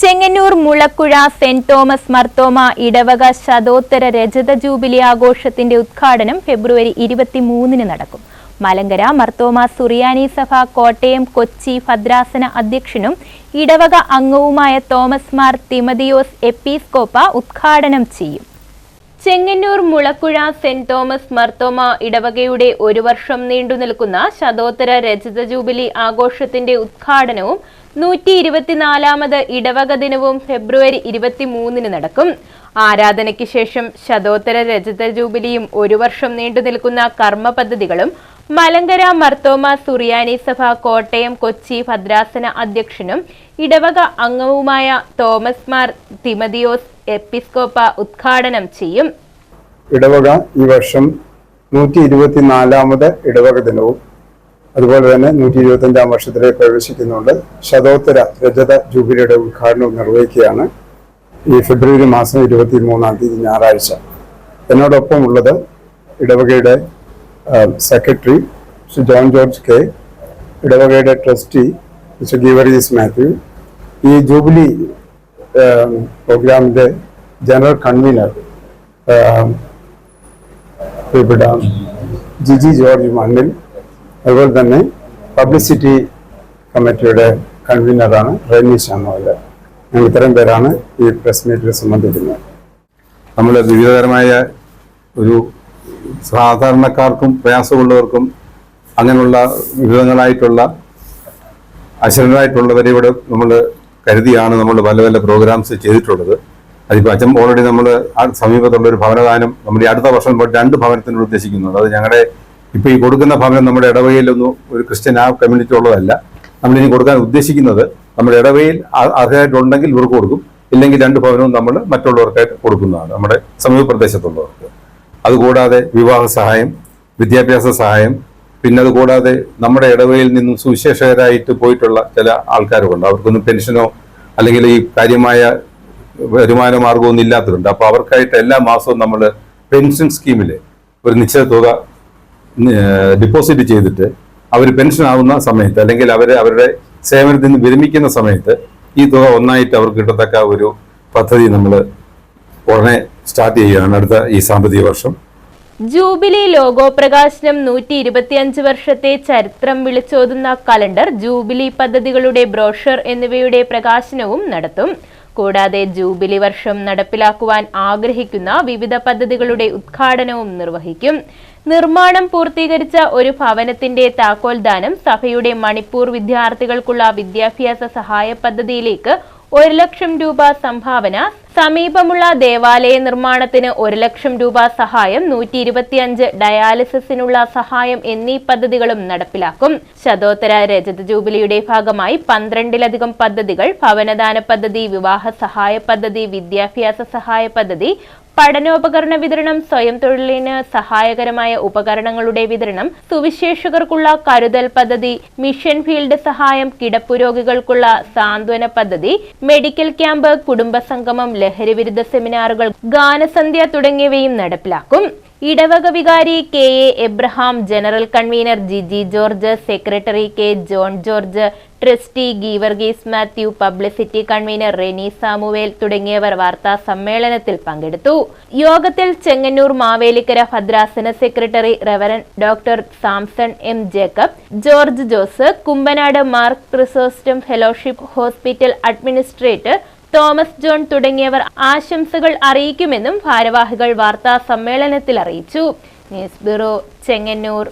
Chengannur Mulakuzha saint Thomas Mar Thoma ഇടവക ശതോത്തര രജത jubilee ആഘോഷത്തിന്റെ ഉദ്ഘാടനം ഫെബ്രുവരി 23-ന് നടക്കും. മലങ്കര മർത്തോമ സുറിയാനി സഭ കോട്ടയം കൊച്ചി ഭദ്രാസന അധ്യക്ഷനും ഇടവക അംഗവുമായ തോമസ് മാർ തിമതിയോസ് എപ്പിസ്കോപ്പ ഉദ്ഘാടനം ചെയ്യും. ചെങ്ങന്നൂർ മുളക്കുഴ സെന്റ് തോമസ് മർത്തോമ ഇടവകയുടെ ഒരു വർഷം നീണ്ടുനിൽക്കുന്ന ശതോത്തര രജത ജൂബിലി ആഘോഷത്തിന്റെ ഉദ്ഘാടനവും 124ാമത് ഇടവക ദിനവും ഫെബ്രുവരി 23-ന് നടക്കും. ആരാധനയ്ക്ക് ശേഷം ശതോത്തര രജത ജൂബിലിയും ഒരു വർഷം നീണ്ടുനിൽക്കുന്ന കർമ്മ പദ്ധതികളും മലങ്കര മർത്തോമ സുറിയാനി സഭ കോട്ടയം കൊച്ചി ഭദ്രാസന അധ്യക്ഷനും ഇടവക അംഗവുമായ തോമസ് മാർ തിമതിയോസ് എപ്പിസ്കോപ്പ ഉദ്ഘാടനം ചെയ്യും. ഇടവക ഈ വർഷം 124ാമത് ഇടവക ദിനവും അതുപോലെ തന്നെ 125ാം വർഷത്തിലേക്ക് പ്രവേശിക്കുന്നുണ്ട്. ശതോത്തര രജത ജൂബിലിയുടെ ഉദ്ഘാടനവും നിർവഹിക്കുകയാണ് ഈ ഫെബ്രുവരി മാസം 23-ാം തീയതി ഞായറാഴ്ച. എന്നോടൊപ്പം ഉള്ളത് ഇടവകയുടെ secretary mister John George K, ഇടവകയുടെ ട്രസ്റ്റി മിസ്റ്റർ ഗീവർഗീസ് മാത്യു, ഈ ജൂബിലി പ്രോഗ്രാമിൻ്റെ ജനറൽ കൺവീനർ ജിജി ജോർജ് മണ്ണിൽ, അതുപോലെ തന്നെ പബ്ലിസിറ്റി കമ്മിറ്റിയുടെ കൺവീനറാണ് റെനി ശാമോല്. ഞങ്ങൾ ഇത്രയും പേരാണ് ഈ പ്രസ് മീറ്റിൽ സംബന്ധിക്കുന്നത്. നമ്മൾ വിവിധതരമായ ഒരു സാധാരണക്കാർക്കും പ്രയാസമുള്ളവർക്കും അങ്ങനെയുള്ള വിവിധങ്ങളായിട്ടുള്ള അശരണരായിട്ടുള്ളവരെ ഇവിടെ നമ്മൾ കരുതിയാണ് നമ്മൾ പല പല പ്രോഗ്രാംസ് ചെയ്തിട്ടുള്ളത്. അതിപ്പോൾ അച്ഛൻ ഓൾറെഡി നമ്മൾ ആ സമീപത്തുള്ള ഒരു ഭവനദാനം നമ്മുടെ അടുത്ത വർഷം 2 ഭവനത്തിനോട് ഉദ്ദേശിക്കുന്നുണ്ട്. അത് ഞങ്ങളുടെ ഇപ്പോൾ ഈ കൊടുക്കുന്ന ഭവനം നമ്മുടെ ഇടവകയിലൊന്നും ഒരു ക്രിസ്ത്യൻ കമ്മ്യൂണിറ്റി ഉള്ളതല്ല. നമ്മളിനി കൊടുക്കാൻ ഉദ്ദേശിക്കുന്നത് നമ്മുടെ ഇടവകയിൽ അർഹരായിട്ടുണ്ടെങ്കിൽ ഇവർക്ക് കൊടുക്കും, ഇല്ലെങ്കിൽ 2 ഭവനവും നമ്മൾ മറ്റുള്ളവർക്കായിട്ട് കൊടുക്കുന്നതാണ് നമ്മുടെ സമീപ പ്രദേശത്തുള്ളവർക്ക്. അതുകൂടാതെ വിവാഹ സഹായം, വിദ്യാഭ്യാസ സഹായം, പിന്നെ അതുകൂടാതെ നമ്മുടെ ഇടവകയിൽ നിന്നും സുവിശേഷകരായിട്ട് പോയിട്ടുള്ള ചില ആൾക്കാരുണ്ട്. അവർക്കൊന്നും പെൻഷനോ അല്ലെങ്കിൽ ഈ കാര്യമായ വരുമാന മാർഗമൊന്നും ഇല്ലാത്തതുണ്ട്. അപ്പോൾ അവർക്കായിട്ട് എല്ലാ മാസവും നമ്മൾ പെൻഷൻ സ്കീമിൽ ഒരു നിശ്ചിത തുക ഡിപ്പോസിറ്റ് ചെയ്തിട്ട് അവർ പെൻഷൻ ആവുന്ന സമയത്ത് അല്ലെങ്കിൽ അവരുടെ സേവനത്തിൽ നിന്ന് വിരമിക്കുന്ന സമയത്ത് ഈ തുക ഒന്നായിട്ട് അവർക്ക് കിട്ടത്തക്ക ഒരു പദ്ധതി നമ്മൾ ഉടനെ സ്റ്റാർട്ട് ചെയ്യുകയാണ് അടുത്ത ഈ സാമ്പത്തിക വർഷം. ജൂബിലി ലോഗോ പ്രകാശനം 125 വർഷത്തെ ചരിത്രം വിളിച്ചോതുന്ന കലണ്ടർ, ജൂബിലി പദ്ധതികളുടെ ബ്രോഷർ എന്നിവയുടെ പ്രകാശനവും നടത്തും. കൂടാതെ ജൂബിലി വർഷം നടപ്പിലാക്കുവാൻ ആഗ്രഹിക്കുന്ന വിവിധ പദ്ധതികളുടെ ഉദ്ഘാടനവും നിർവഹിക്കും. നിർമ്മാണം പൂർത്തീകരിച്ച ഒരു ഭവനത്തിന്റെ താക്കോൽദാനം, സഭയുടെ മണിപ്പൂർ വിദ്യാർത്ഥികൾക്കുള്ള വിദ്യാഭ്യാസ സഹായ പദ്ധതിയിലേക്ക് 1 ലക്ഷം രൂപ സംഭാവന, സമീപമുള്ള ദേവാലയ നിർമ്മാണത്തിന് 1 ലക്ഷം രൂപ സഹായം, 125 ഡയാലിസിസിനുള്ള സഹായം എന്നീ പദ്ധതികളും നടപ്പിലാക്കും. ശതോത്തര രജത ജൂബിലിയുടെ ഭാഗമായി 12-ലധികം പദ്ധതികൾ, ഭവനദാന പദ്ധതി, വിവാഹ സഹായ പദ്ധതി, വിദ്യാഭ്യാസ സഹായ പദ്ധതി, പഠനോപകരണ വിതരണം, സ്വയം തൊഴിലിന് സഹായകരമായ ഉപകരണങ്ങളുടെ വിതരണം, സുവിശേഷകർക്കുള്ള കരുതൽ പദ്ധതി, മിഷൻ ഫീൽഡ് സഹായം, കിടപ്പുരോഗികൾക്കുള്ള സാന്ത്വന പദ്ധതി, മെഡിക്കൽ ക്യാമ്പ്, കുടുംബസംഗമം, ലഹരിവിരുദ്ധ സെമിനാറുകൾ, ഗാനസന്ധ്യ തുടങ്ങിയവയും നടപ്പിലാക്കും. ഇടവക വികാരി K A Abraham, general convener Jiji George, secretary K John George, trustee Geevarghese Mathew, publicity convener Reni Samuel തുടങ്ങിയവർ വാർത്താ സമ്മേളനത്തിൽ പങ്കെടുത്തു. യോഗത്തിൽ ചെങ്ങന്നൂർ മാവേലിക്കര ഭദ്രാസന secretary reverend doctor Samson M Jacob, George Jose, Kumbanad Mar Chrysostom fellowship hospital administrator Thomas John തുടങ്ങിയവർ ആശംസകൾ അറിയിക്കുമെന്നും ഭാരവാഹികൾ വാർത്താ സമ്മേളനത്തിൽ അറിയിച്ചു. News bureau, Chengannur.